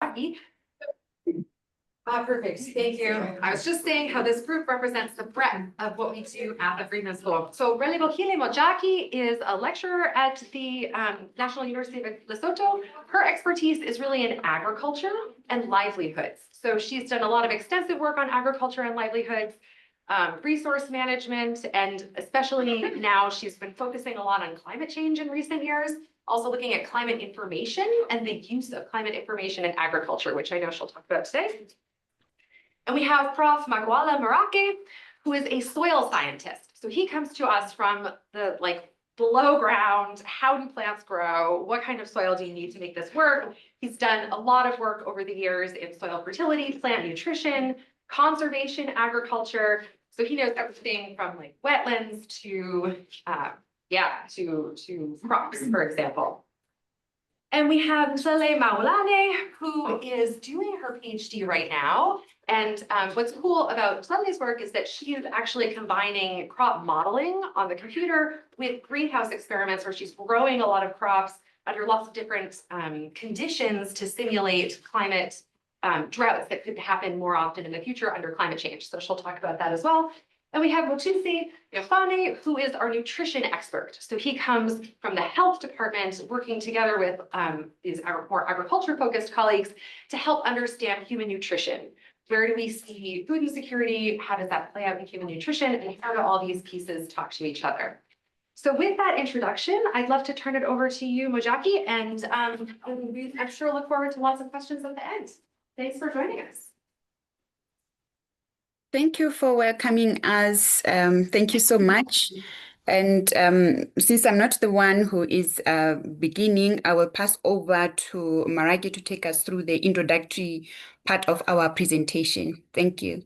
Mojaki. Perfect, thank you. I was just saying how this group represents the breadth of what we do at the Friedman School. So Relebohile Mojaki is a lecturer at the National University of Lesotho. Her expertise is really in agriculture and livelihoods. So she's done a lot of extensive work on agriculture and livelihoods, resource management, and especially now she's been focusing a lot on climate change in recent years, also looking at climate information and the use of climate information in agriculture, which I know she'll talk about today. And we have Prof. Makoala Marake, who is a soil scientist. So he comes to us from the below ground, how do plants grow? What kind of soil do you need to make this work? He's done a lot of work over the years in soil fertility, plant nutrition, conservation, agriculture. So he knows everything from wetlands to crops, for example. And we have Ntlele, who is doing her PhD right now. And what's cool about Tlele's work is that she is actually combining crop modeling on the computer with greenhouse experiments where she's growing a lot of crops under lots of different conditions to simulate climate droughts that could happen more often in the future under climate change. So she'll talk about that as well. And we have Mphonyane, who is our nutrition expert. So he comes from the health department, working together with these more agriculture-focused colleagues to help understand human nutrition. Where do we see food insecurity? How does that play out in human nutrition? And how do all these pieces talk to each other? So with that introduction, I'd love to turn it over to you, Mojaki, and I'm sure look forward to lots of questions at the end. Thanks for joining us. Thank you for welcoming us. Thank you so much. And since I'm not the one who is beginning, I will pass over to Marake to take us through the introductory part of our presentation. Thank you.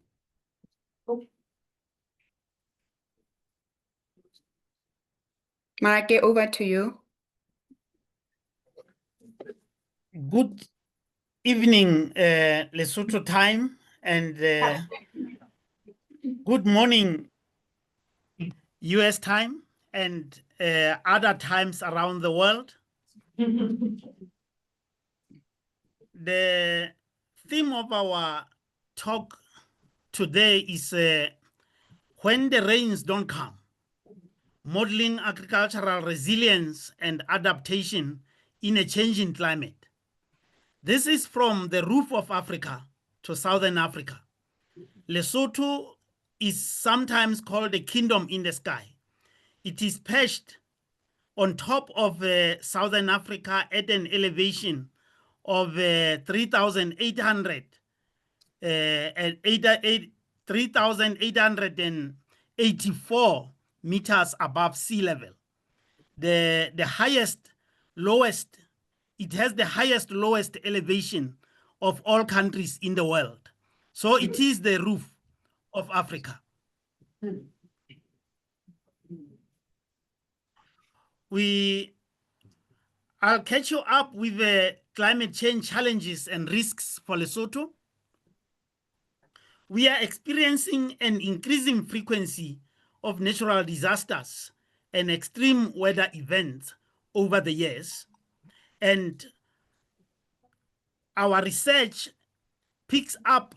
Marake, over to you. Good evening, Lesotho time, and good morning, US time, and other times around the world. The theme of our talk today is when the rains don't come, modeling agricultural resilience and adaptation in a changing climate. This is from the roof of Africa to Southern Africa. Lesotho is sometimes called a kingdom in the sky. It is perched on top of Southern Africa at an elevation of 3,884 meters above sea level. It has the highest lowest elevation of all countries in the world. So it is the roof of Africa. I'll catch you up with the climate change challenges and risks for Lesotho. We are experiencing an increasing frequency of natural disasters and extreme weather events over the years. And our research picks up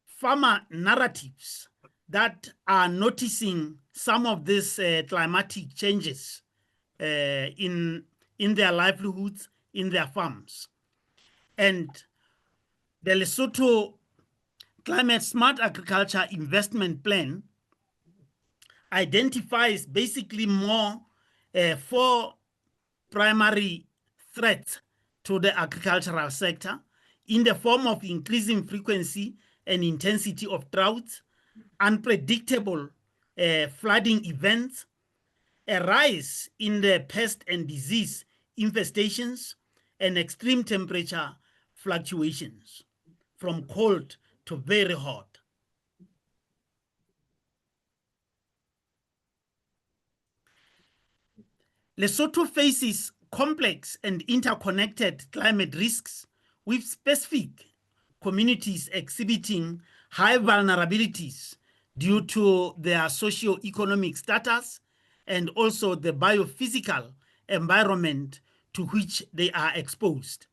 farmer narratives that are noticing some of these climatic changes in their livelihoods, in their farms. And the Lesotho Climate Smart Agriculture Investment Plan identifies basically four primary threats to the agricultural sector in the form of increasing frequency and intensity of droughts, unpredictable flooding events, a rise in the pest and disease infestations, and extreme temperature fluctuations from cold to very hot. Lesotho faces complex and interconnected climate risks with specific communities exhibiting high vulnerabilities due to their socio-economic status and also the biophysical environment to which they are exposed.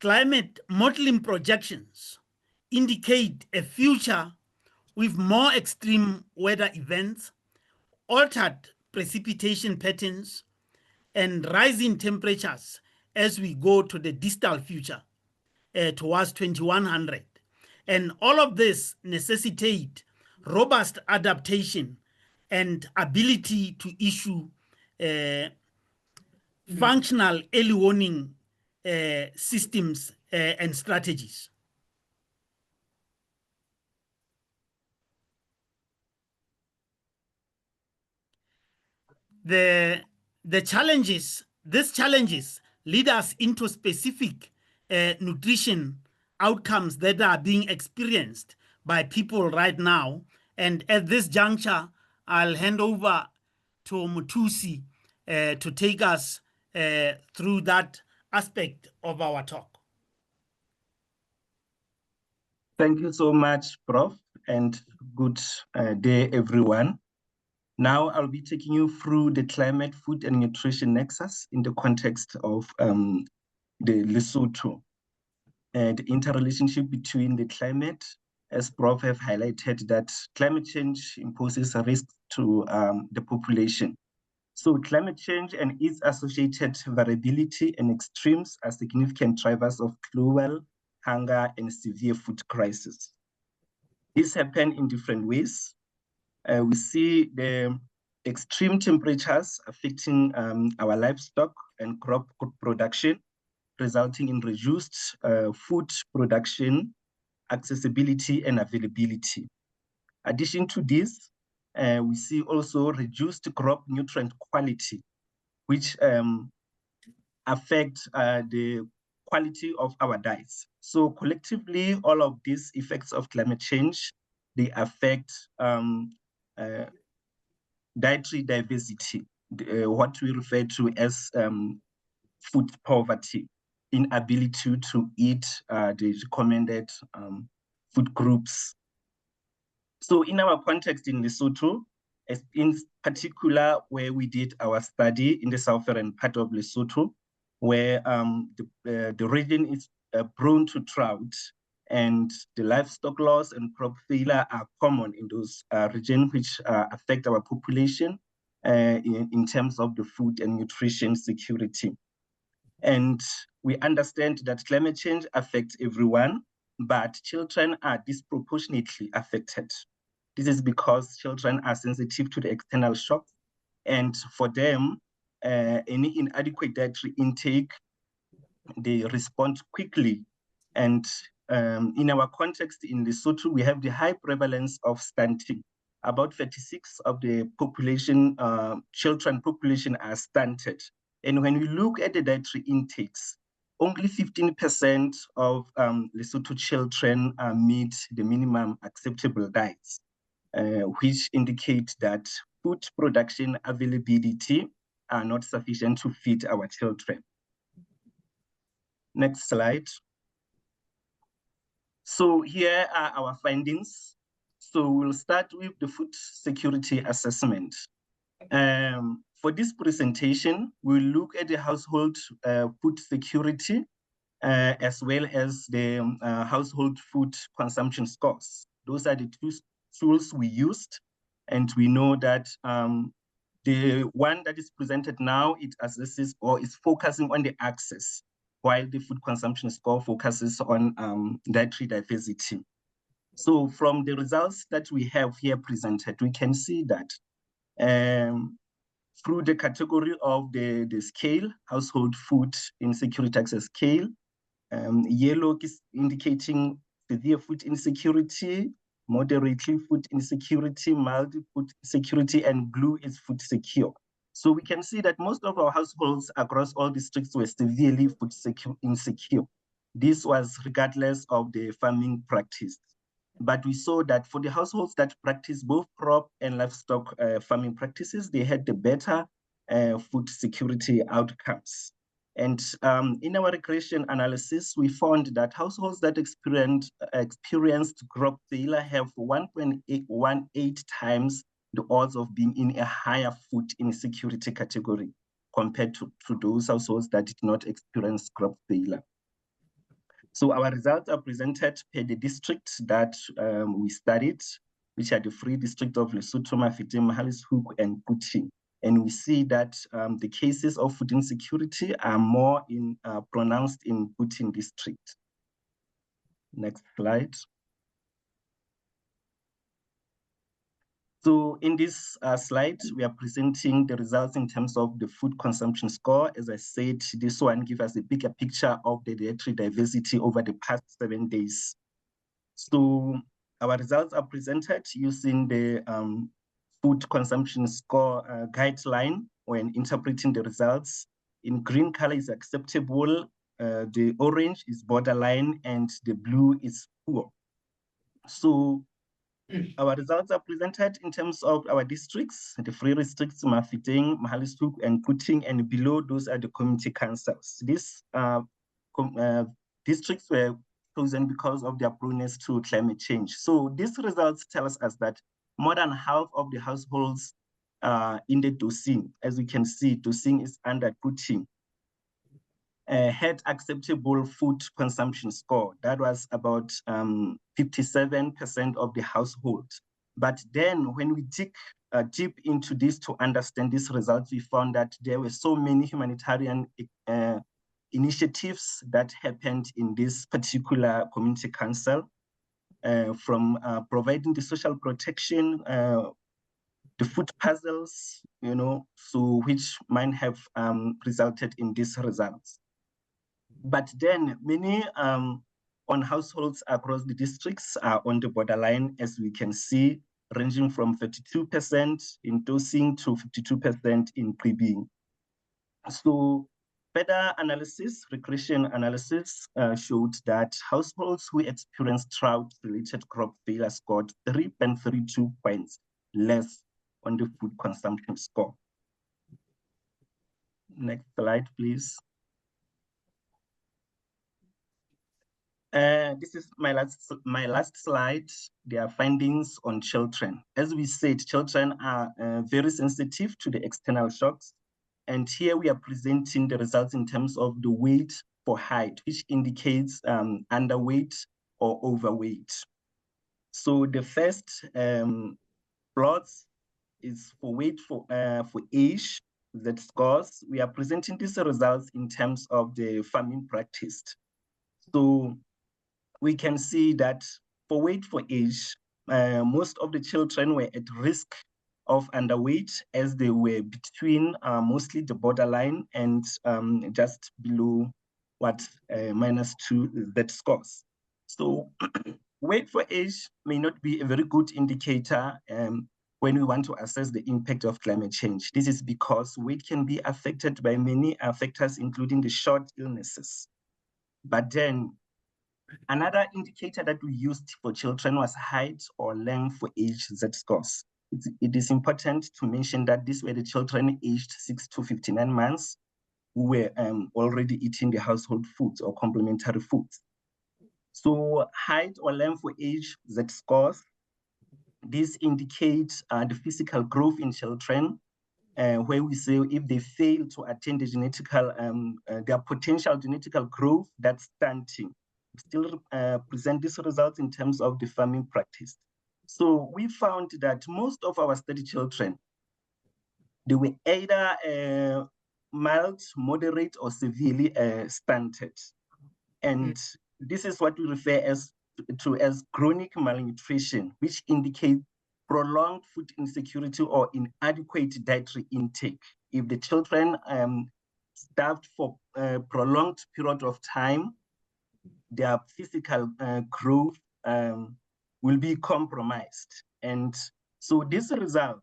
climate modeling projections indicate a future with more extreme weather events, altered precipitation patterns, and rising temperatures as we go to the distal future towards 2100. And all of this necessitate robust adaptation and ability to issue functional early warning systems and strategies. These challenges lead us into specific nutrition outcomes that are being experienced by people right now. And at this juncture, I'll hand over to Muthusi to take us through that aspect of our talk. Thank you so much, Prof, and good day, everyone. Now I'll be taking you through the climate, food, and nutrition nexus in the context of the Lesotho. The interrelationship between the climate, as Prof have highlighted, that climate change imposes a risk to the population. So climate change and its associated variability and extremes are significant drivers of global hunger and severe food crisis. These happen in different ways. We see the extreme temperatures affecting our livestock and crop production, resulting in reduced food production, accessibility, and availability. Addition to this, we see also reduced crop nutrient quality, which affect the quality of our diets. So collectively, all of these effects of climate change, they affect dietary diversity, what we refer to as food poverty, inability to eat the recommended food groups. So in our context in Lesotho, in particular where we did our study in the southern part of Lesotho, where the region is prone to drought, and the livestock loss and crop failure are common in those regions, which affect our population in terms of the food and nutrition security. And we understand that climate change affects everyone, but children are disproportionately affected. This is because children are sensitive to the external shocks, and for them, any inadequate dietary intake, they respond quickly. And in our context in Lesotho, we have the high prevalence of stunting. About 36% of the population, children population are stunted. And when we look at the dietary intakes, only 15% of Lesotho children meet the minimum acceptable diets, which indicate that food production availability are not sufficient to feed our children. Next slide. So here are our findings. So we'll start with the food security assessment. For this presentation, we'll look at the household food security as well as the household food consumption scores. Those are the two tools we used, and we know that the one that is presented now, it assesses or is focusing on the access, while the food consumption score focuses on dietary diversity. So from the results that we have here presented, we can see that through the category of the scale, household food insecurity access scale, yellow is indicating severe food insecurity, moderately food insecurity, mild food insecurity, and blue is food secure. So we can see that most of our households across all districts were severely food insecure. This was regardless of the farming practice. But we saw that for the households that practice both crop and livestock farming practices, they had the better food security outcomes. And in our regression analysis, we found that households that experienced crop failure have 1.18 times the odds of being in a higher food insecurity category compared to those households that did not experience crop failure. So our results are presented per the district that we studied, which are the Free District of Lesotho, Mafeking, Magalieshoek, and Puting. And we see that the cases of food insecurity are more pronounced in Puting district. Next slide. So in this slide, we are presenting the results in terms of the food consumption score. As I said, this one gives us a bigger picture of the dietary diversity over the past 7 days. So our results are presented using the food consumption score guideline when interpreting the results. In green color is acceptable, the orange is borderline, and the blue is poor. So our results are presented in terms of our districts, the free districts, Mafeking, Magalieshoek, and Puting, and below those are the community councils. These districts were chosen because of their proneness to climate change. So these results tell us that more than half of the households in the Dosing, as we can see, Dosing is under Puting, had acceptable food consumption score. That was about 57% of the household. But then when we dig deep into this to understand these results, we found that there were so many humanitarian initiatives that happened in this particular community council, from providing the social protection, the food puzzles, so which might have resulted in these results. But then many on households across the districts are on the borderline, as we can see, ranging from 32% in Dosing to 52% in Pribing. So further analysis, regression analysis, showed that households who experienced drought-related crop failure scored 3.32 points less on the food consumption score. Next slide, please. This is my last slide. There are findings on children. As we said, children are very sensitive to the external shocks. And here we are presenting the results in terms of the weight for height, which indicates underweight or overweight. So the first plot is for weight for age, that scores. We are presenting these results in terms of the farming practice. So we can see that for weight for age, most of the children were at risk of underweight, as they were between mostly the borderline and just below what -2 that scores. So weight for age may not be a very good indicator when we want to assess the impact of climate change. This is because weight can be affected by many factors, including the short illnesses. But then another indicator that we used for children was height or length for age Z-scores. It is important to mention that these were the children aged 6 to 59 months who were already eating the household foods or complementary foods. So height or length for age Z-scores, this indicates the physical growth in children, where we say if they fail to attain the their potential genetical growth, that's stunting. We still present these results in terms of the farming practice. So we found that most of our study children, they were either mild, moderate, or severely stunted. And this is what we refer to as chronic malnutrition, which indicates prolonged food insecurity or inadequate dietary intake. If the children starved for a prolonged period of time, their physical growth will be compromised. And so this result,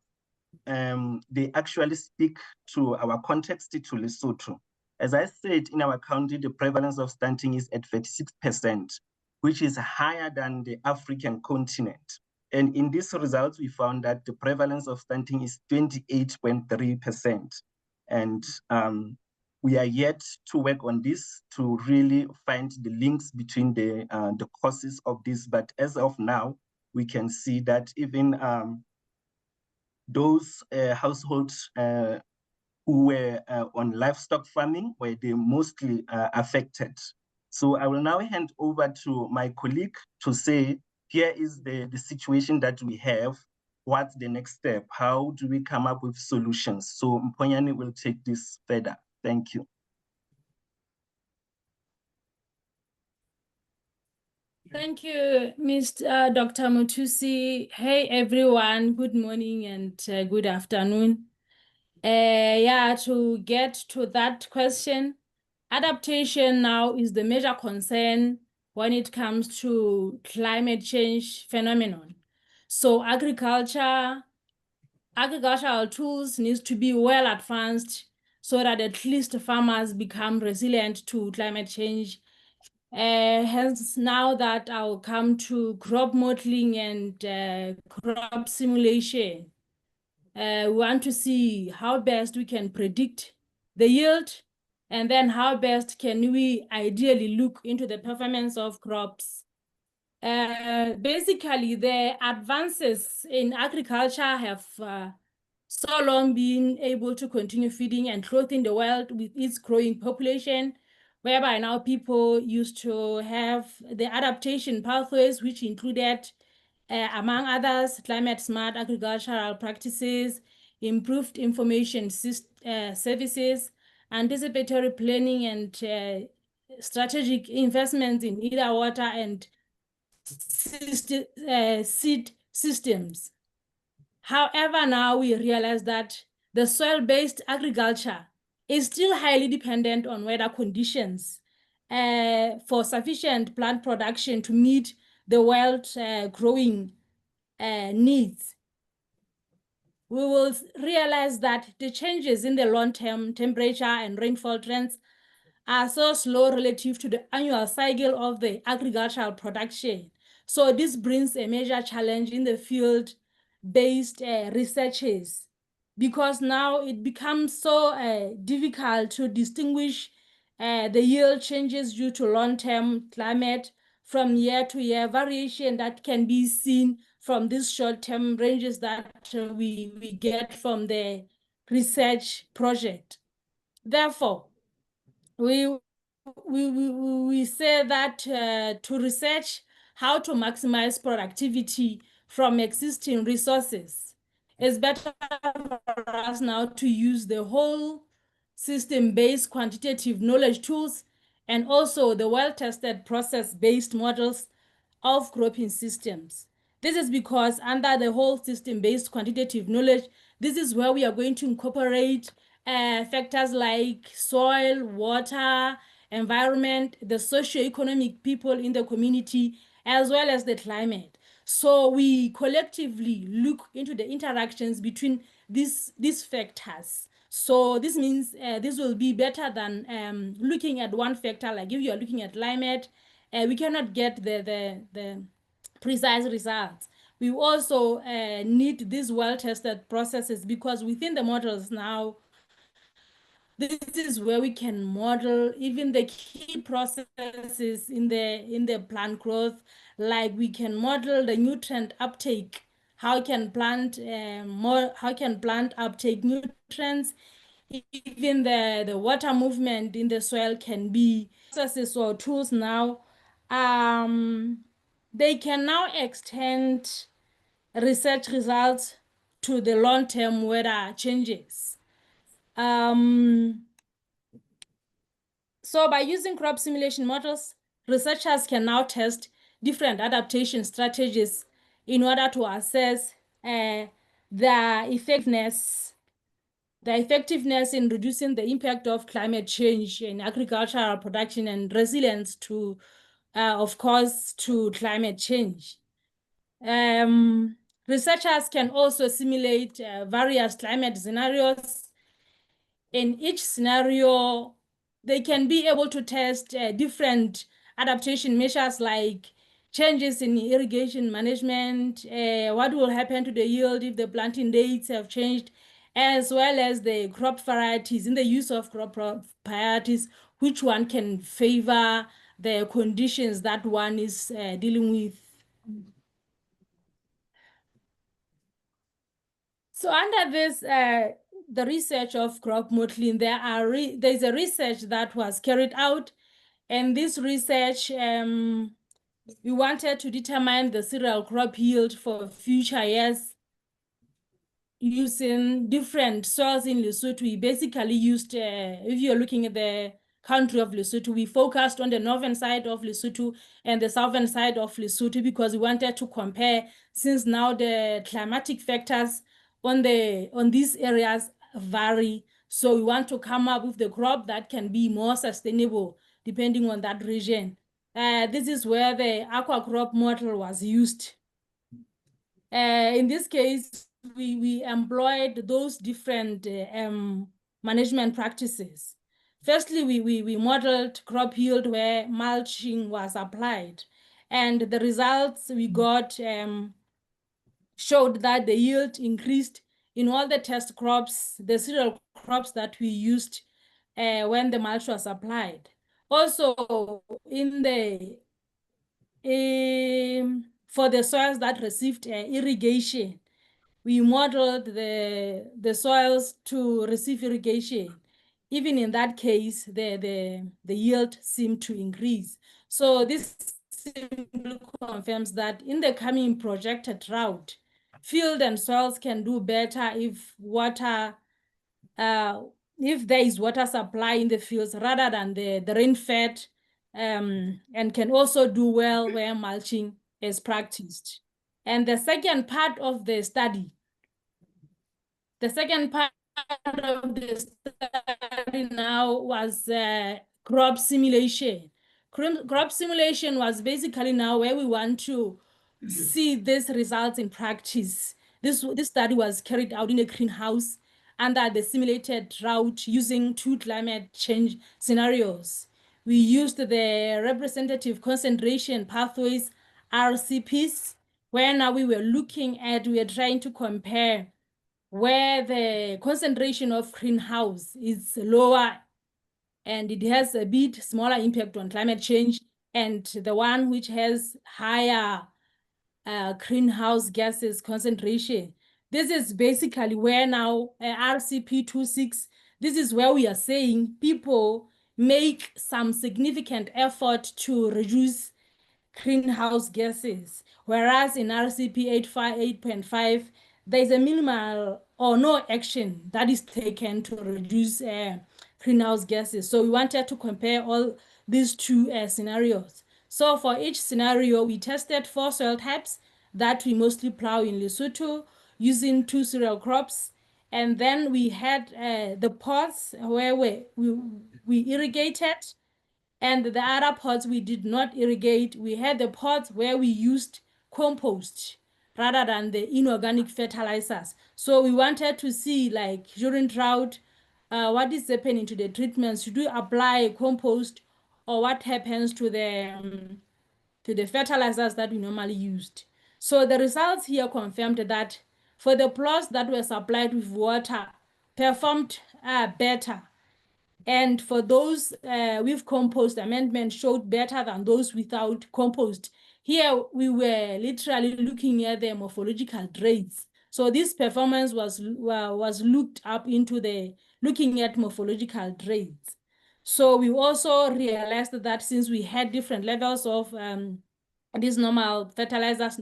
they actually speak to our context to Lesotho. As I said, in our country, the prevalence of stunting is at 36%, which is higher than the African continent. And in these results, we found that the prevalence of stunting is 28.3%. And we are yet to work on this to really find the links between the causes of this. But as of now, we can see that even those households who were on livestock farming were the mostly affected. So I will now hand over to my colleague to say, here is the situation that we have. What's the next step? How do we come up with solutions? So Mphonyane will take this further. Thank you. Thank you, Mr. Dr. Mutusi. Hey, everyone. Good morning and good afternoon. Yeah, to get to that question, adaptation now is the major concern when it comes to climate change phenomenon. So agricultural tools needs to be well advanced so that at least farmers become resilient to climate change. Hence, now that I'll come to crop modeling and crop simulation, we want to see how best we can predict the yield, and then how best can we ideally look into the performance of crops. Basically, the advances in agriculture have so long been able to continue feeding and clothing the world with its growing population, whereby now people used to have the adaptation pathways, which included, among others, climate smart agricultural practices, improved information services, anticipatory planning, and strategic investments in either water and seed systems. However, now we realize that the soil-based agriculture is still highly dependent on weather conditions for sufficient plant production to meet the world's growing needs. We will realize that the changes in the long-term temperature and rainfall trends are so slow relative to the annual cycle of the agricultural production. So this brings a major challenge in the field-based researches, because now it becomes so difficult to distinguish the yield changes due to long-term climate from year-to-year variation that can be seen from these short-term ranges that we get from the research project. Therefore, we say that to research how to maximize productivity from existing resources, it's better for us now to use the whole system-based quantitative knowledge tools and also the well-tested process-based models of cropping systems. This is because under the whole system-based quantitative knowledge, this is where we are going to incorporate factors like soil, water, environment, the socio-economic people in the community, as well as the climate. So we collectively look into the interactions between these factors. So this means this will be better than looking at one factor. Like if you are looking at climate, we cannot get the precise results. We also need these well-tested processes, because within the models now, this is where we can model even the key processes in the plant growth. Like we can model the nutrient uptake. How can plant uptake nutrients? Even the water movement in the soil can be processes or tools now. They can now extend research results to the long-term weather changes. So by using crop simulation models, researchers can now test different adaptation strategies in order to assess the effectiveness in reducing the impact of climate change in agricultural production and resilience to, of course, to climate change. Researchers can also simulate various climate scenarios. In each scenario, they can be able to test different adaptation measures like changes in irrigation management, what will happen to the yield if the planting dates have changed, as well as the crop varieties. In the use of crop varieties, which one can favor the conditions that one is dealing with. So under this, the research of crop modeling, there's a research that was carried out And this research, we wanted to determine the cereal crop yield for future years using different soils in Lesotho. We basically used, if you're looking at the country of Lesotho, we focused on the northern side of Lesotho and the southern side of Lesotho because we wanted to compare, since now the climatic factors on these areas vary. So we want to come up with the crop that can be more sustainable depending on that region. This is where the aqua crop model was used. In this case, we employed those different management practices. Firstly, we modeled crop yield where mulching was applied. And the results we got showed that the yield increased in all the test crops, the cereal crops that we used when the mulch was applied. Also, for the soils that received irrigation, we modeled the soils to receive irrigation. Even in that case, the yield seemed to increase. So this simply confirms that in the coming projected drought, field and soils can do better if there is water supply in the fields rather than the rain-fed, and can also do well where mulching is practiced. And the second part of the study now was crop simulation. Crop simulation was basically now where we want to see these results in practice. This study was carried out in a greenhouse under the simulated drought using 2 climate change scenarios. We used the representative concentration pathways, RCPs, where now we were trying to compare where the concentration of greenhouse is lower and it has a bit smaller impact on climate change, and the one which has higher greenhouse gases concentration. This is basically where now RCP26, this is where we are saying people make some significant effort to reduce greenhouse gases, whereas in RCP 8.5, there's a minimal or no action that is taken to reduce greenhouse gases. So we wanted to compare all these 2 scenarios. So for each scenario, we tested 4 soil types that we mostly plow in Lesotho using 2 cereal crops. And then we had the pots where we irrigated, and the other pots we did not irrigate. We had the pots where we used compost rather than the inorganic fertilizers. So we wanted to see, like during drought, what is happening to the treatments. Should we apply compost, or what happens to the fertilizers that we normally used? So the results here confirmed that for the plots that were supplied with water, performed better. And for those with compost, amendment showed better than those without compost. Here we were literally looking at the morphological traits. So this performance was looked up into looking at morphological traits. So we also realized that since we had different levels of these normal fertilizers,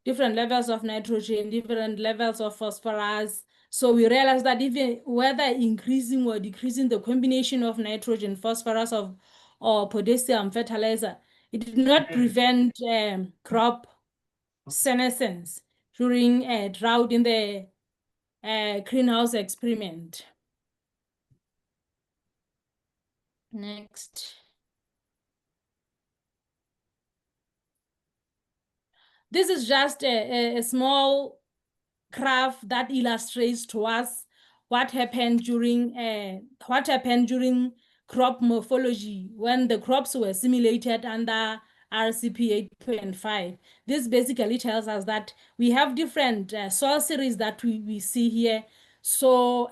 different levels of nitrogen, different levels of phosphorus. So we realized that even whether increasing or decreasing the combination of nitrogen, phosphorus, or potassium fertilizer, it did not prevent crop senescence during a drought in the greenhouse experiment. Next. This is just a small graph that illustrates to us what happened during crop morphology when the crops were simulated under RCP 8.5. This basically tells us that we have different soil series that we see here. So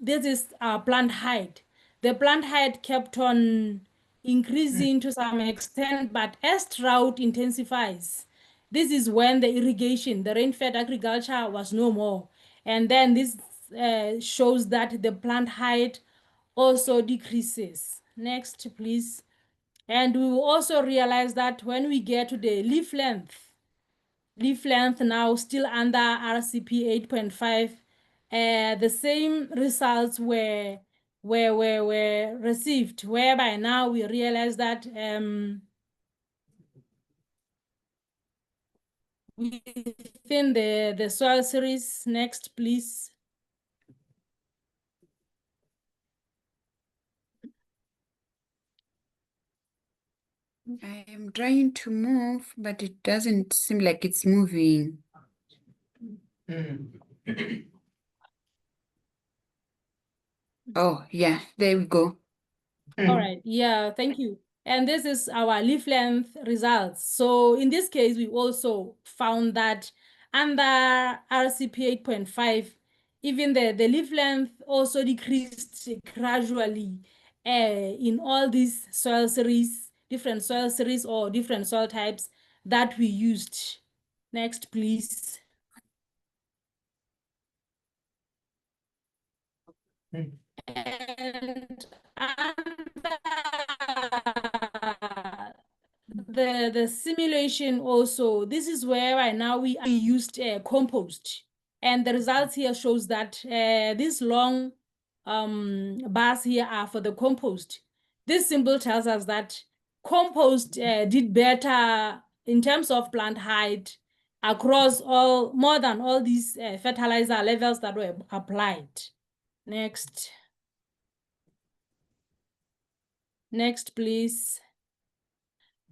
this is our plant height. The plant height kept on increasing to some extent, but as drought intensifies, this is when the irrigation, the rain-fed agriculture was no more. And then this shows that the plant height also decreases. Next, please. And we will also realize that when we get to the leaf length now still under RCP 8.5, the same results were received, whereby now we realize that within the soil series. Next, please. I am trying to move, but it doesn't seem like it's moving. Oh, yeah, there we go. All right, yeah, thank you. And this is our leaf length results. So in this case, we also found that under RCP 8.5, even the leaf length also decreased gradually in all these soil series, different soil series or different soil types that we used. Next, please. And the simulation also, this is where right now we used compost, and the results here shows that these long bars here are for the compost. This symbol tells us that compost did better in terms of plant height across more than all these fertilizer levels that were applied. Next. Next, please.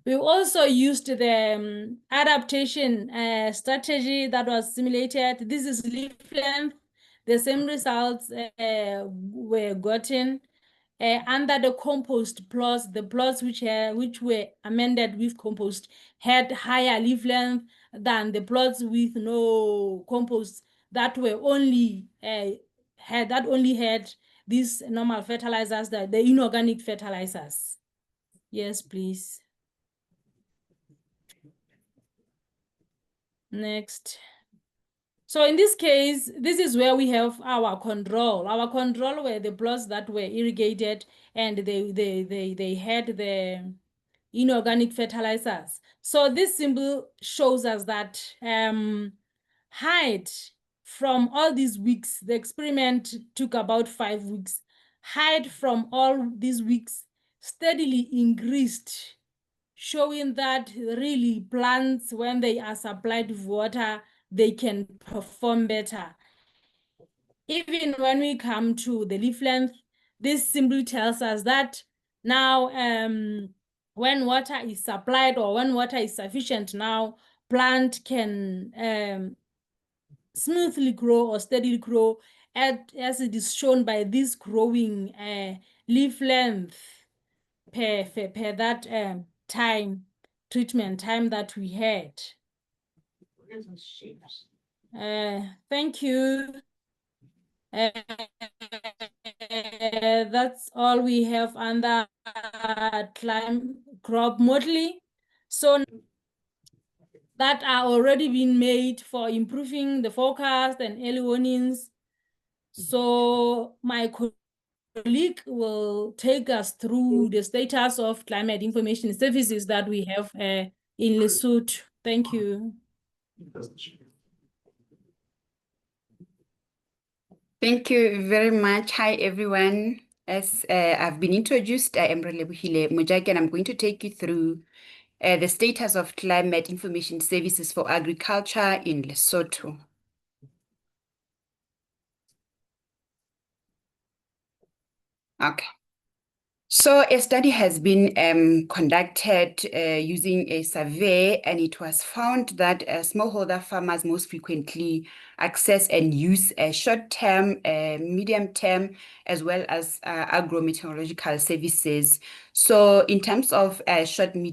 We also used the adaptation strategy that was simulated. This is leaf length. The same results were gotten under the compost plots. The plots which were amended with compost had higher leaf length than the plots with no compost that were only had these normal fertilizers, the inorganic fertilizers. Yes, please. Next. So in this case, this is where we have our control. Our control were the plots that were irrigated and they had the inorganic fertilizers. So this symbol shows us that height from all these weeks, the experiment took about 5 weeks. Height from all these weeks steadily increased, showing that really plants, when they are supplied with water, they can perform better. Even when we come to the leaf length, this simply tells us that now when water is supplied or when water is sufficient, now plant can smoothly grow or steadily grow as it is shown by this growing leaf length per that treatment time that we had. Thank you. That's all we have under crop modeling. So that are already being made for improving the forecast and early warnings. So my colleague will take us through the status of climate information services that we have in Lesotho. Thank you. Thank you very much. Hi, everyone. As I've been introduced, I am Relebohile Mojaki, and I'm going to take you through the status of climate information services for agriculture in Lesotho. Okay. So a study has been conducted using a survey, and it was found that smallholder farmers most frequently access and use short-term, medium-term, as well as agro-meteorological services. So in terms of short-term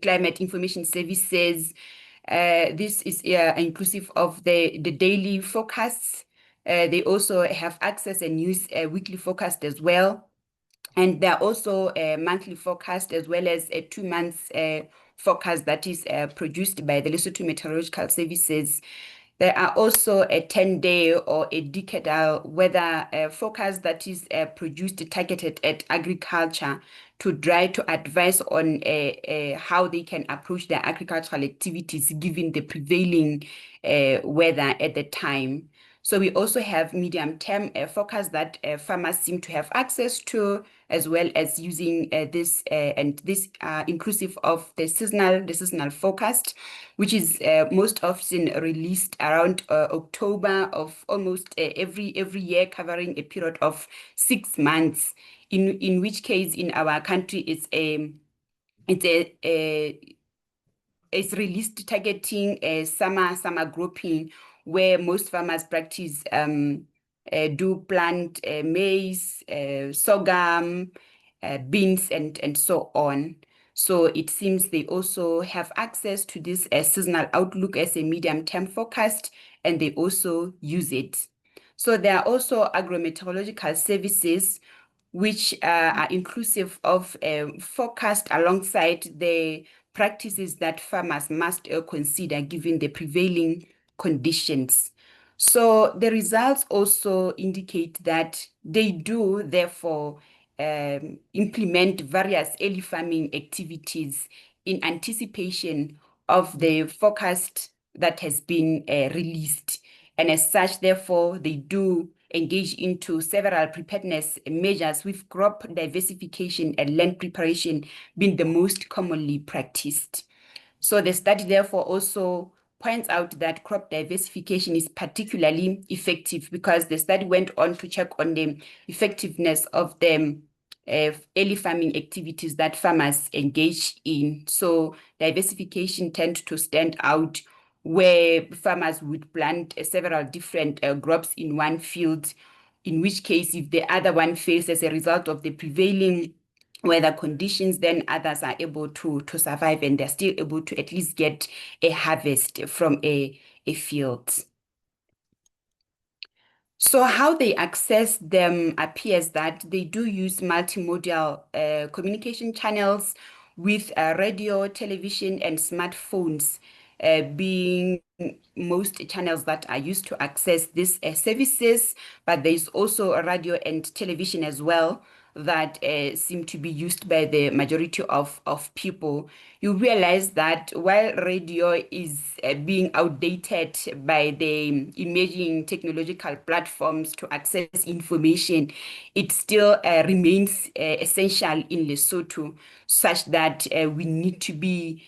climate information services, this is inclusive of the daily forecasts. They also have access and use a weekly forecast as well. And there are also a monthly forecast as well as a 2 months forecast that is produced by the Lesotho Meteorological Services. There are also a 10-day or a decadal weather forecast that is produced targeted at agriculture to try to advise on how they can approach their agricultural activities given the prevailing weather at the time. So we also have medium-term forecasts that farmers seem to have access to, as well as using this and this inclusive of the seasonal forecast, which is most often released around October of almost every year, covering a period of 6 months. In which case, in our country, it's released targeting a summer grouping where most farmers practice do plant maize, sorghum, beans, and so on. So it seems they also have access to this seasonal outlook as a medium-term forecast, and they also use it. So there are also agrometeorological services which are inclusive of forecast alongside the practices that farmers must consider given the prevailing conditions. So the results also indicate that they do, therefore, implement various early farming activities in anticipation of the forecast that has been released. And as such, therefore, they do engage into several preparedness measures, with crop diversification and land preparation being the most commonly practiced. So the study therefore also points out that crop diversification is particularly effective because the study went on to check on the effectiveness of the early farming activities that farmers engage in. So diversification tend to stand out where farmers would plant several different crops in one field, in which case if the other one fails as a result of the prevailing weather conditions, then others are able to survive and they're still able to at least get a harvest from a field. So how they access them appears that they do use multimodal communication channels with radio, television, and smartphones being most channels that are used to access these services, but there's also a radio and television as well that seem to be used by the majority of people. You realize that while radio is being outdated by the emerging technological platforms to access information, it still remains essential in Lesotho, such that we need to be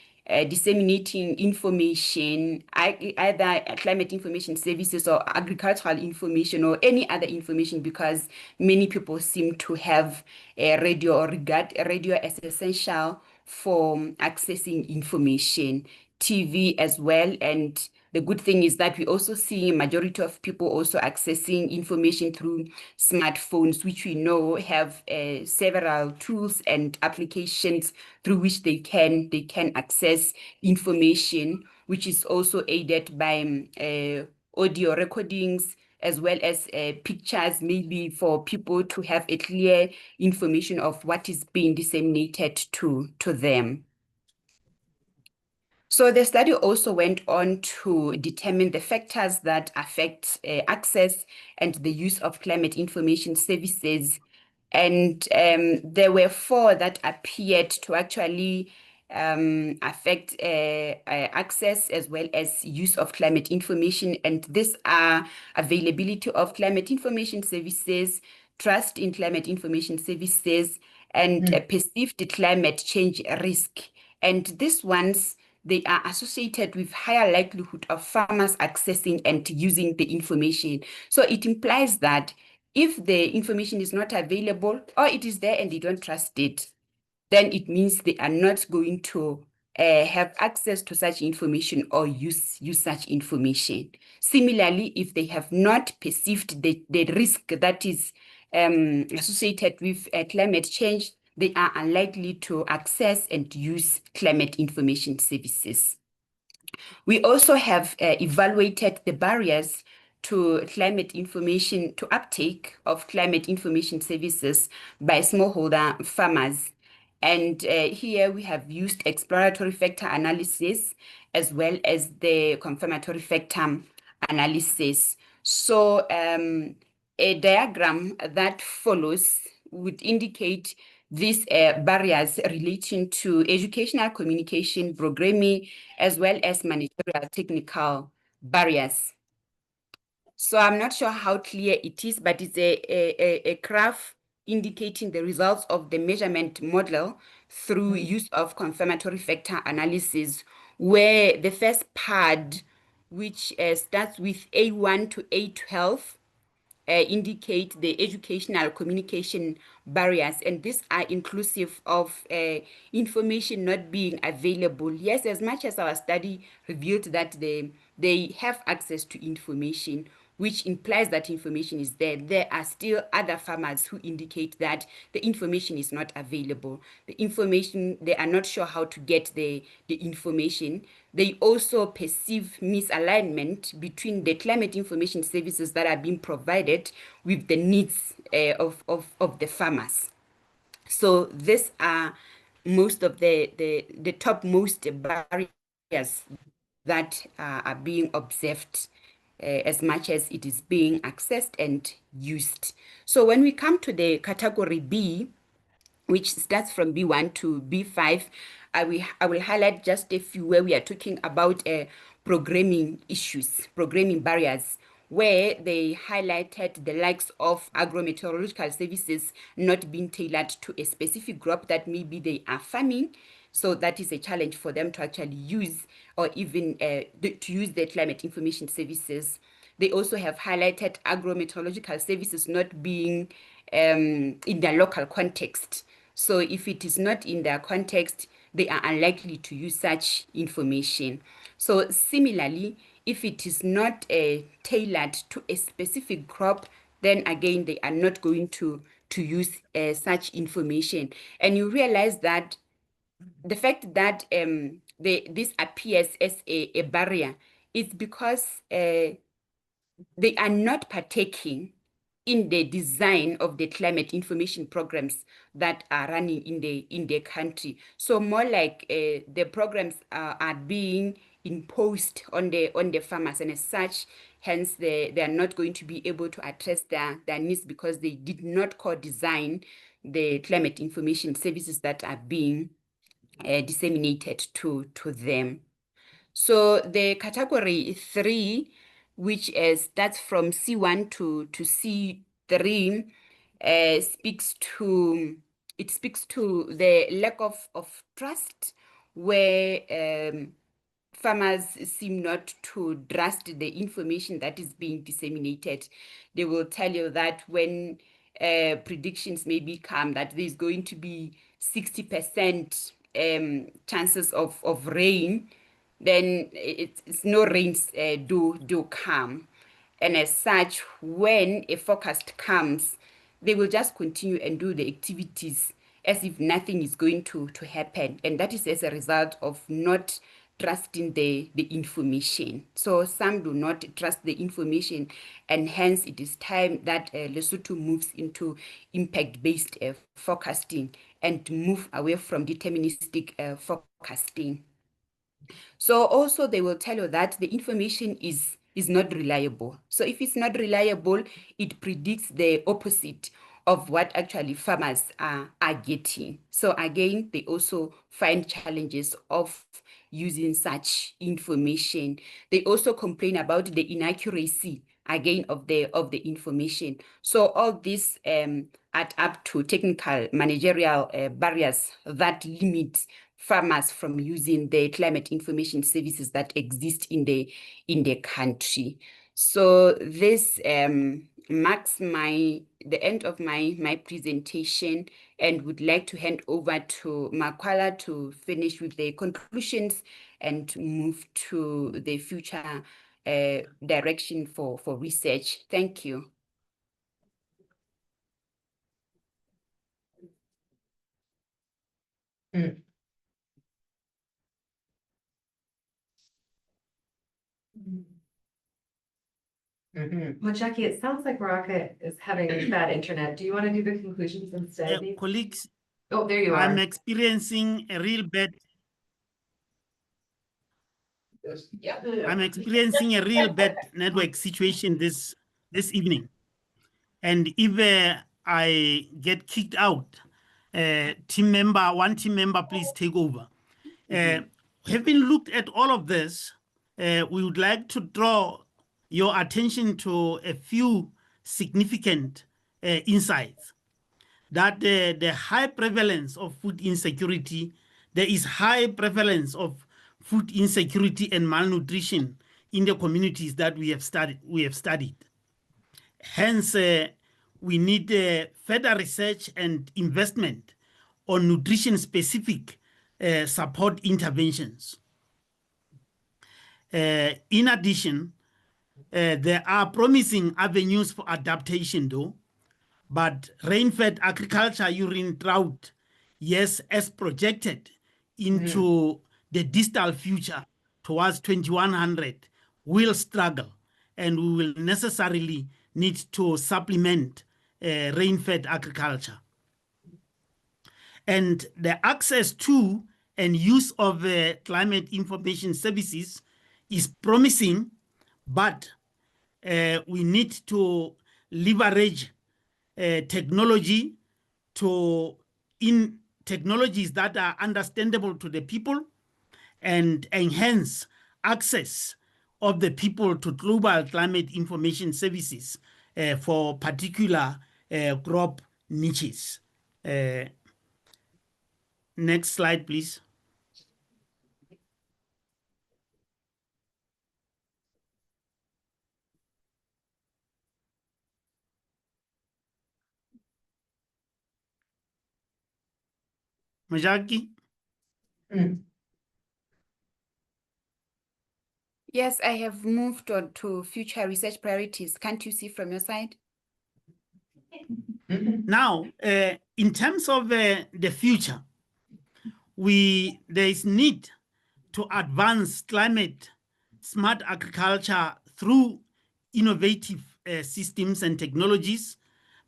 disseminating information, either climate information services or agricultural information or any other information, because many people seem to have radio or regard radio as essential for accessing information, TV as well. And the good thing is that we also see a majority of people also accessing information through smartphones, which we know have several tools and applications through which they can access information, which is also aided by audio recordings as well as pictures, maybe for people to have a clear information of what is being disseminated to them. So the study also went on to determine the factors that affect access and the use of climate information services. And there were 4 that appeared to actually affect access as well as use of climate information. And these are availability of climate information services, trust in climate information services, and perceived climate change risk. And these ones, they are associated with higher likelihood of farmers accessing and using the information. So it implies that if the information is not available or it is there and they don't trust it, then it means they are not going to have access to such information or use such information. Similarly, if they have not perceived the risk that is associated with climate change, they are unlikely to access and use climate information services. We also have evaluated the barriers to climate information, to uptake of climate information services by smallholder farmers. And here we have used exploratory factor analysis as well as the confirmatory factor analysis. So a diagram that follows would indicate these barriers relating to educational communication, programming, as well as managerial technical barriers. So I'm not sure how clear it is, but it's a graph indicating the results of the measurement model through use of confirmatory factor analysis, where the first part, which starts with A1 to A12, indicate the educational communication barriers, and these are inclusive of information not being available. Yes, as much as our study revealed that they have access to information, which implies that information is there, there are still other farmers who indicate that the information is not available. The information, they are not sure how to get the information. They also perceive misalignment between the climate information services that are being provided with the needs of the farmers. So these are most of the topmost barriers that are being observed as much as it is being accessed and used. So when we come to the category B, which starts from B1 to B5, I will highlight just a few where we are talking about programming issues, programming barriers, where they highlighted the likes of agrometeorological services not being tailored to a specific crop that maybe they are farming. So that is a challenge for them to actually use, or even to use the climate information services. They also have highlighted agrometeorological services not being in their local context. So if it is not in their context, they are unlikely to use such information. So similarly, if it is not tailored to a specific crop, then again, they are not going to use such information. And you realize that the fact that this appears as a barrier is because they are not partaking in the design of the climate information programs that are running in the country. So more like the programs are being imposed on the farmers, and as such, hence they are not going to be able to address their needs because they did not co-design the climate information services that are being disseminated to them. So the category 3, which starts from C1 to C3, speaks to the lack of trust, where farmers seem not to trust the information that is being disseminated. They will tell you that when predictions maybe come that there's going to be 60% chances of rain, then it's no rains do come. And as such, when a forecast comes, they will just continue and do the activities as if nothing is going to happen. And that is as a result of not trusting the information. So some do not trust the information, and hence it is time that Lesotho moves into impact-based forecasting and move away from deterministic forecasting. So also they will tell you that the information is not reliable. So if it's not reliable, it predicts the opposite of what actually farmers are getting. So again, they also find challenges of using such information. They also complain about the inaccuracy again of the information. So all this add up to technical managerial barriers that limit farmers from using the climate information services that exist in the country. So this marks the end of my presentation, and would like to hand over to Makoala to finish with the conclusions and move to the future direction for research. Thank you. Mojaki, it sounds like Marake is having bad internet. Do you want to do the conclusions instead? Colleagues, Oh, there you I'm are. experiencing a real bad. I'm experiencing a real bad network situation this evening. And if I get kicked out, one team member, please take over. Having looked at all of this, we would like to draw your attention to a few significant insights. That the high prevalence of food insecurity, there is high prevalence of food insecurity and malnutrition in the communities that we have studied. Hence, we need further research and investment on nutrition-specific support interventions. In addition, there are promising avenues for adaptation, though, but rain-fed agriculture during drought, yes, as projected into the distal future towards 2100, will struggle, and we will necessarily need to supplement rain-fed agriculture. And the access to and use of climate information services is promising, but we need to leverage technology in technologies that are understandable to the people and enhance access of the people to global climate information services for particular crop niches. Next slide, please. Mojaki? Yes, I have moved on to future research priorities. Can't you see from your side? Now, in terms of the future, there is need to advance climate smart agriculture through innovative systems and technologies,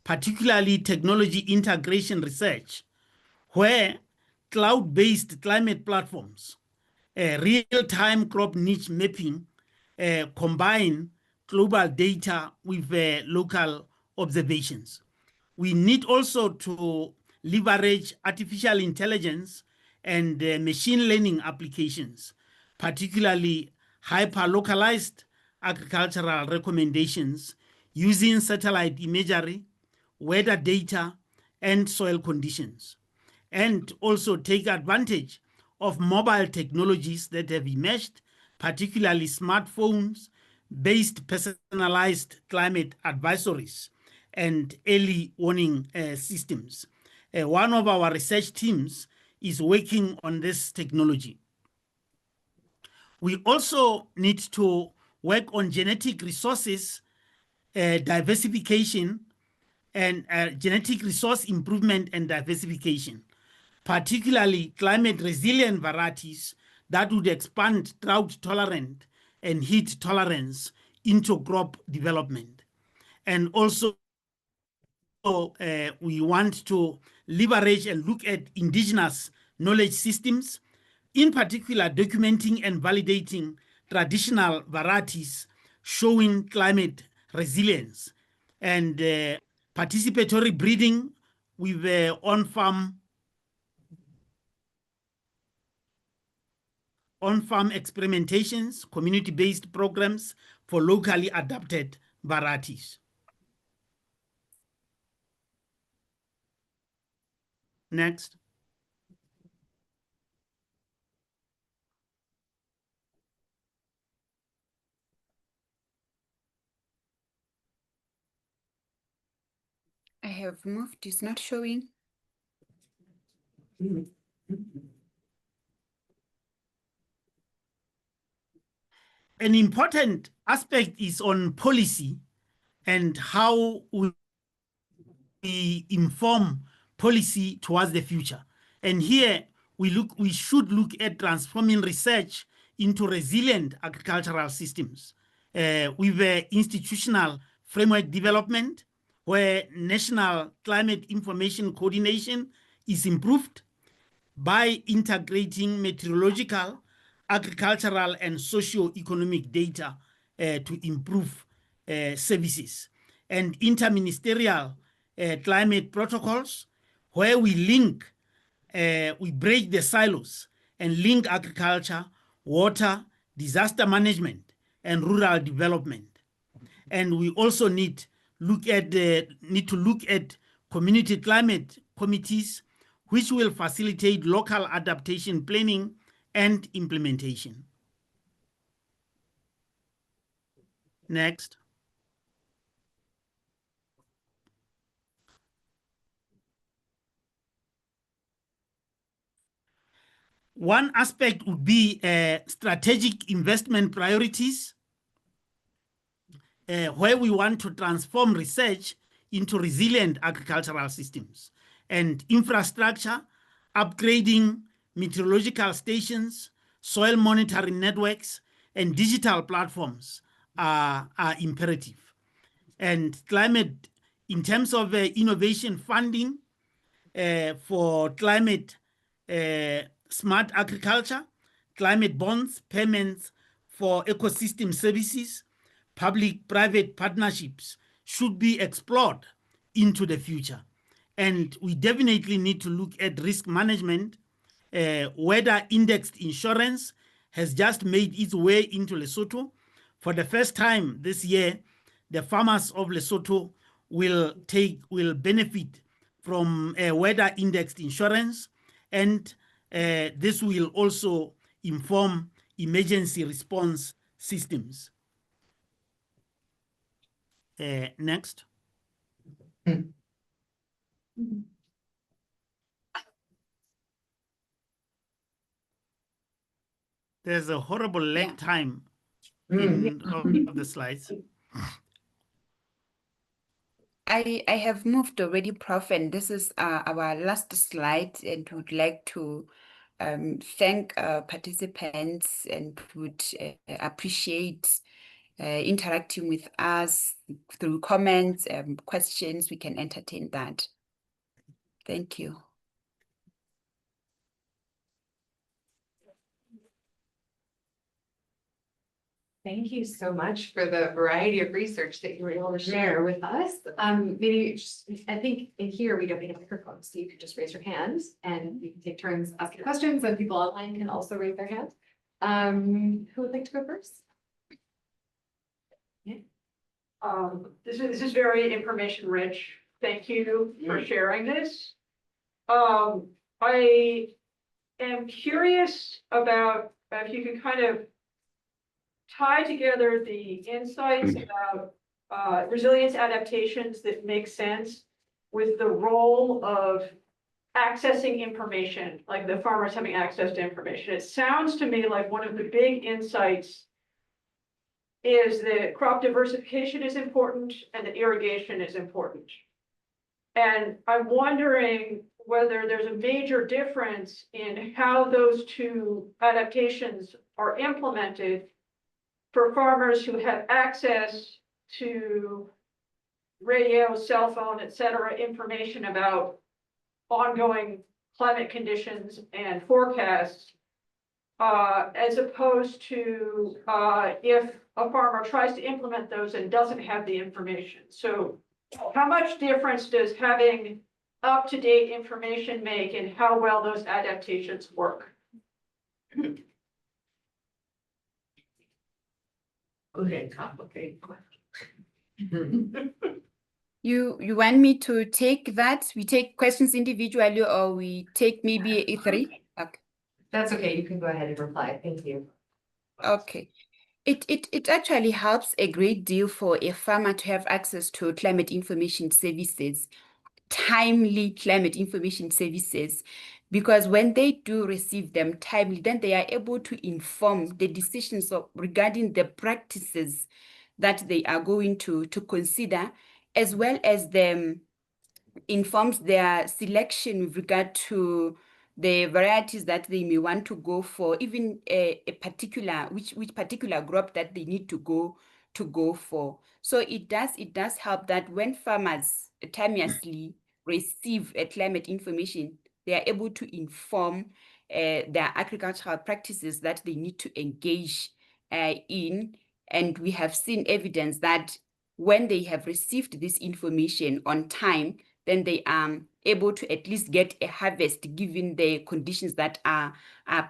particularly technology integration research, where cloud-based climate platforms, real-time crop niche mapping, combine global data with local observations. We need also to leverage artificial intelligence and machine learning applications, particularly hyper-localized agricultural recommendations using satellite imagery, weather data, and soil conditions, and also take advantage of mobile technologies that have emerged, particularly smartphones-based personalized climate advisories and early warning systems. One of our research teams is working on this technology. We also need to work on genetic resources diversification and genetic resource improvement and diversification, particularly climate resilient varieties that would expand drought tolerant and heat tolerance into crop development. And also, we want to leverage and look at indigenous knowledge systems, in particular documenting and validating traditional varieties showing climate resilience, and participatory breeding with on-farm experimentations, community-based programs for locally adapted varieties. Next. I have moved, it's not showing. An important aspect is on policy and how we inform policy towards the future. And here we should look at transforming research into resilient agricultural systems with institutional framework development, where national climate information coordination is improved by integrating meteorological, agricultural and socio-economic data to improve services, and interministerial climate protocols where we link, we break the silos and link agriculture, water, disaster management, and rural development. And we also need to look at community climate committees, which will facilitate local adaptation planning and implementation. Next. One aspect would be strategic investment priorities, where we want to transform research into resilient agricultural systems, and infrastructure, upgrading meteorological stations, soil monitoring networks, and digital platforms are imperative. And climate, in terms of innovation funding for climate smart agriculture, climate bonds, payments for ecosystem services, public-private partnerships should be explored into the future. And we definitely need to look at risk management. Weather indexed insurance has just made its way into Lesotho. For the first time this year, the farmers of Lesotho will benefit from weather indexed insurance, and this will also inform emergency response systems. Next. There's a horrible lag time in of the slides. I have moved already, Prof, and this is our last slide, and would like to thank participants and would appreciate interacting with us through comments, questions. We can entertain that. Thank you. Thank you so much for the variety of research that you were able to share with us. Maybe just, I think in here we don't need a microphone, so you could just raise your hand and we can take turns asking questions, and people online can also raise their hand. Who would like to go first? Yeah. This is very information rich. Thank you for sharing this. I am curious about if you could kind of tie together the insights about resilience adaptations that make sense with the role of accessing information, like the farmers having access to information. It sounds to me like one of the big insights is that crop diversification is important and that irrigation is important. And I'm wondering whether there's a major difference in how those two adaptations are implemented for farmers who have access to radio, cell phone, et cetera, information about ongoing climate conditions and forecasts, as opposed to if a farmer tries to implement those and doesn't have the information. So how much difference does having up-to-date information make in how well those adaptations work? Okay, complicated question. You want me to take that? We take questions individually, or we take maybe three? Okay. That's okay. You can go ahead and reply. Thank you. Okay. It actually helps a great deal for a farmer to have access to climate information services, timely climate information services, because when they do receive them timely, then they are able to inform the decisions regarding the practices that they are going to consider, as well as informs their selection with regard to the varieties that they may want to go for, even a particular which particular crop that they need to go for. So it does help that when farmers timeously receive a climate information, they are able to inform there are agricultural practices that they need to engage in. And we have seen evidence that when they have received this information on time, then they are able to at least get a harvest given the conditions that are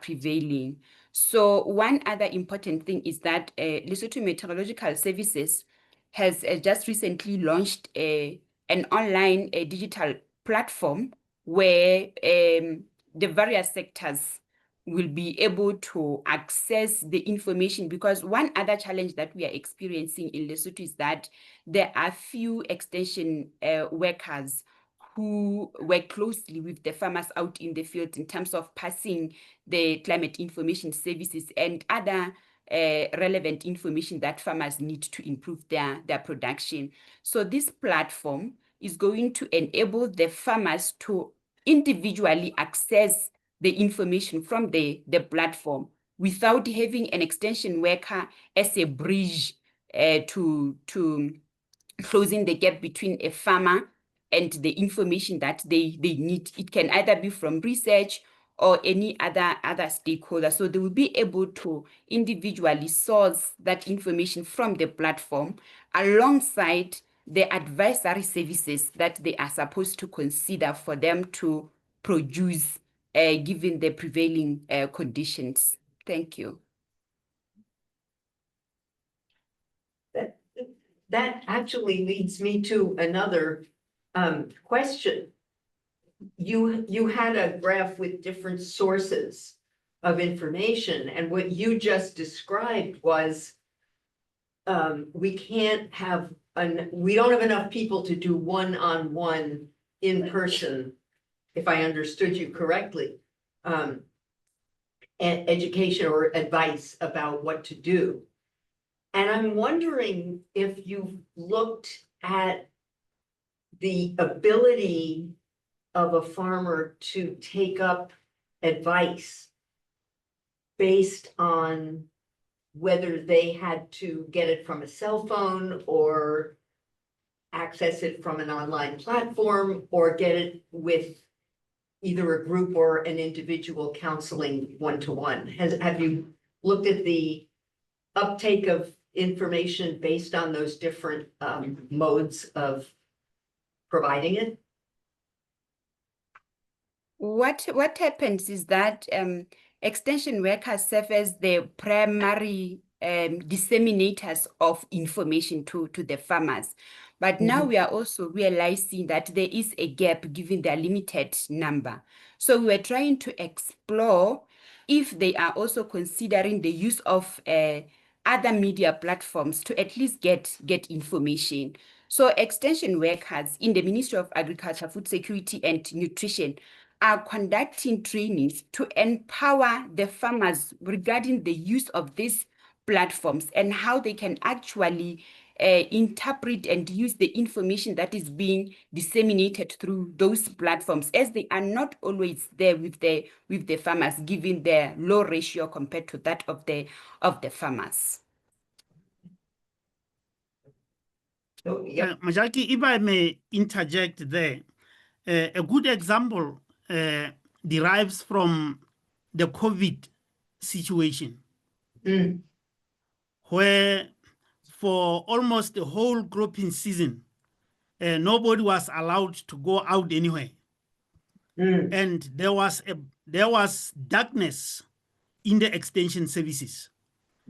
prevailing. So one other important thing is that Lesotho Meteorological Services has just recently launched an online digital platform where the various sectors will be able to access the information, because one other challenge that we are experiencing in Lesotho is that there are few extension workers who work closely with the farmers out in the field in terms of passing the climate information services and other relevant information that farmers need to improve their production. So this platform is going to enable the farmers to individually access the information from the platform without having an extension worker as a bridge to closing the gap between a farmer and the information that they need. It can either be from research or any other stakeholder. So they will be able to individually source that information from the platform alongside the advisory services that they are supposed to consider for them to produce given the prevailing conditions. Thank you. That actually leads me to another question. You had a graph with different sources of information, and what you just described was we can't have we don't have enough people to do one-on-one in person, if I understood you correctly, education or advice about what to do. And I'm wondering if you've looked at the ability of a farmer to take up advice based on whether they had to get it from a cell phone or access it from an online platform or get it with either a group or an individual counseling one-to-one. Have you looked at the uptake of information based on those different modes of providing it? What happens is that extension workers serve as the primary disseminators of information to the farmers. But now we are also realizing that there is a gap given their limited number. So we are trying to explore if they are also considering the use of other media platforms to at least get information. So extension workers in the Ministry of Agriculture, Food Security and Nutrition are conducting trainings to empower the farmers regarding the use of these platforms and how they can actually interpret and use the information that is being disseminated through those platforms, as they are not always there with the farmers, given their low ratio compared to that of the farmers. So, yeah. Mojaki, if I may interject there, a good example derives from the COVID situation, where for almost the whole cropping season, nobody was allowed to go out anywhere. And there was darkness in the extension services.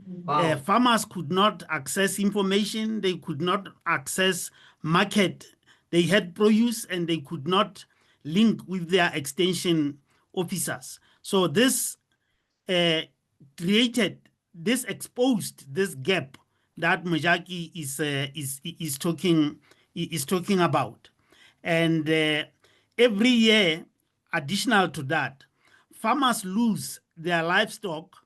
Wow. Farmers could not access information, they could not access market. They had produce and they could not link with their extension officers. So this exposed this gap that Mojaki is talking about. And every year, additional to that, farmers lose their livestock,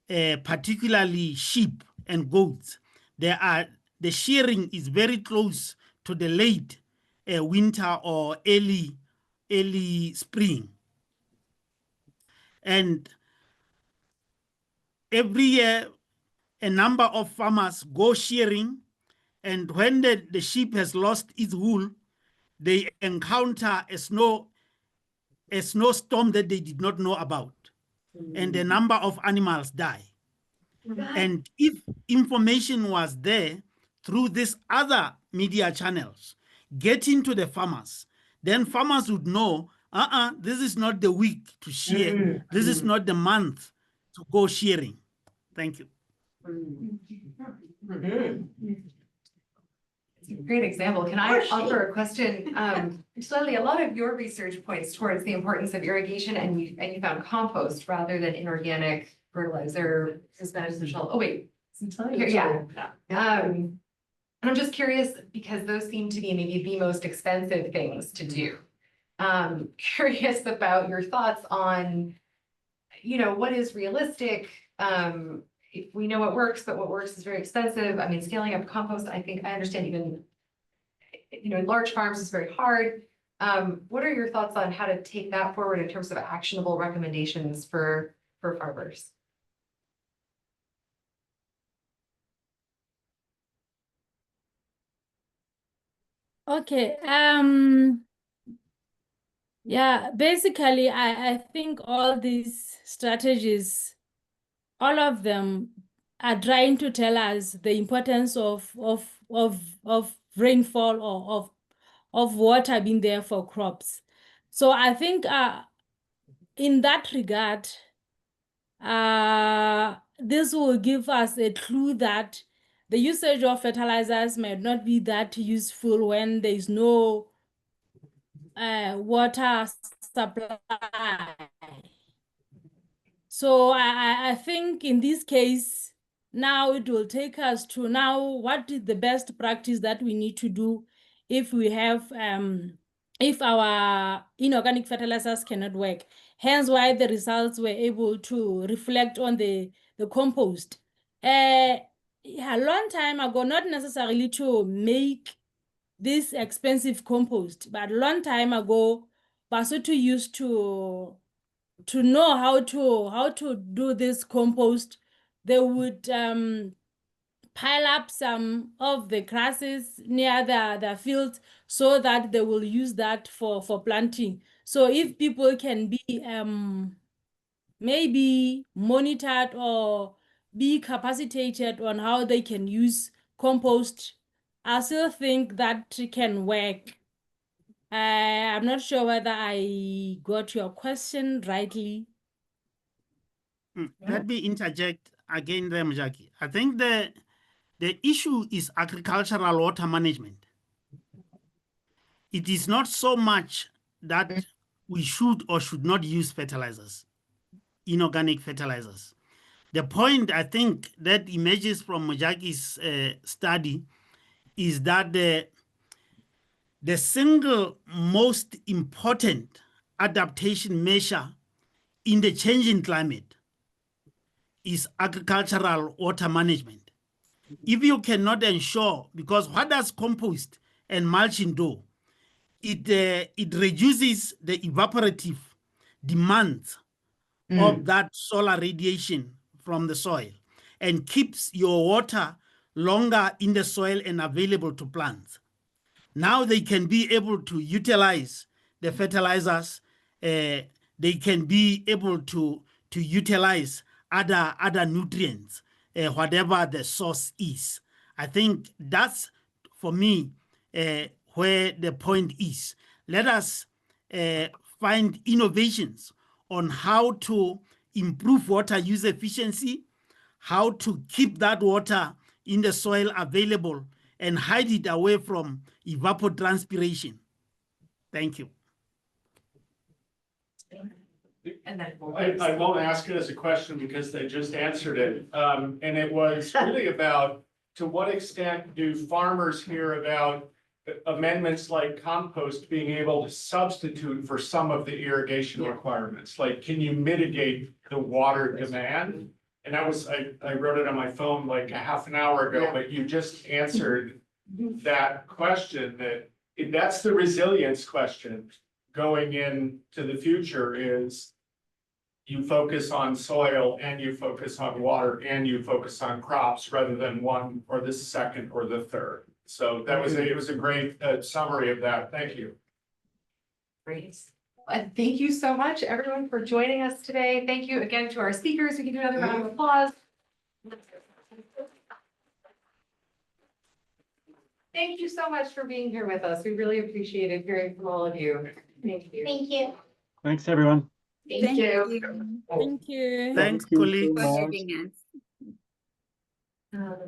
particularly sheep and goats. The shearing is very close to the late winter or early spring. And every year, a number of farmers go shearing, and when the sheep has lost its wool, they encounter a snowstorm that they did not know about. and a number of animals die. And if information was there through these other media channels getting to the farmers, then farmers would know, this is not the week to shear. This is not the month to go shearing. Thank you. It's a great example. Can I offer a question? Ntlele, a lot of your research points towards the importance of irrigation, and you found compost rather than inorganic fertilizer as beneficial. Oh wait, yeah. And I'm just curious because those seem to be maybe the most expensive things to do. Curious about your thoughts on, what is realistic. If we know what works, but what works is very expensive. I mean, scaling up compost, I think I understand even, in large farms is very hard. What are your thoughts on how to take that forward in terms of actionable recommendations for farmers? Okay. Yeah, basically, I think all these strategies, all of them are trying to tell us the importance of rainfall or of water being there for crops. So I think in that regard, this will give us a clue that the usage of fertilizers might not be that useful when there is no water supply. So I think in this case, now it will take us to now what is the best practice that we need to do if we have if our inorganic fertilizers cannot work. Hence why the results were able to reflect on the compost. A long time ago, not necessarily to make this expensive compost, but a long time ago, Basotho used to know how to do this compost. They would pile up some of the grasses near the fields so that they will use that for planting. So if people can be maybe monitored or be capacitated on how they can use compost, I still think that can work. I'm not sure whether I got your question rightly. Let me interject again there, Mojaki. I think the issue is agricultural water management. It is not so much that we should or should not use fertilizers, inorganic fertilizers. The point I think that emerges from Mojaki's study is that the single most important adaptation measure in the changing climate is agricultural water management. If you cannot ensure, because what does compost and mulching do? It reduces the evaporative demands of that solar radiation from the soil and keeps your water longer in the soil and available to plants. Now they can be able to utilize the fertilizers. They can be able to utilize other nutrients, whatever the source is. I think that's, for me, where the point is. Let us find innovations on how to improve water use efficiency, how to keep that water in the soil available and hide it away from evapotranspiration. Thank you. And then I won't ask it as a question because they just answered it. And it was really about, to what extent do farmers hear about amendments like compost being able to substitute for some of the irrigation requirements? Like, can you mitigate the water demand? And I wrote it on my phone like a half an hour ago, but you just answered that question, that's the resilience question going into the future is you focus on soil and you focus on water and you focus on crops rather than one or the second or the third. So that was it was a great summary of that. Thank you. Great. And thank you so much, everyone, for joining us today. Thank you again to our speakers. We can do another round of applause. Thank you so much for being here with us. We really appreciated hearing from all of you. Thank you. Thank you. Thanks, everyone. Thank you. Thank you. Thanks, you so colleagues. For much. having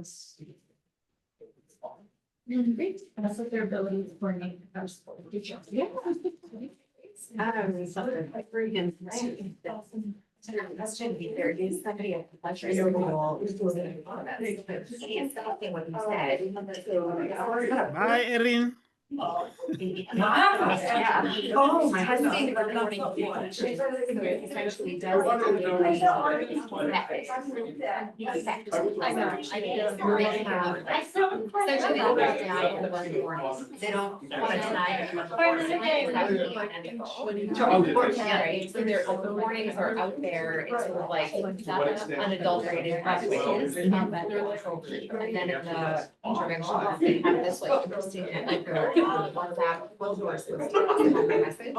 us. That's what their ability to coordinate. Yeah. Friedman, right? That shouldn't be there. Is somebody at the pleasure? He is something what he said. Bye, Erin. Yeah. Oh, my husband. Essentially does. They don't want to deny. So the warnings are out there. It's sort of like unadulterated. And then in the intervention, they have this like interesting like WhatsApp. Message.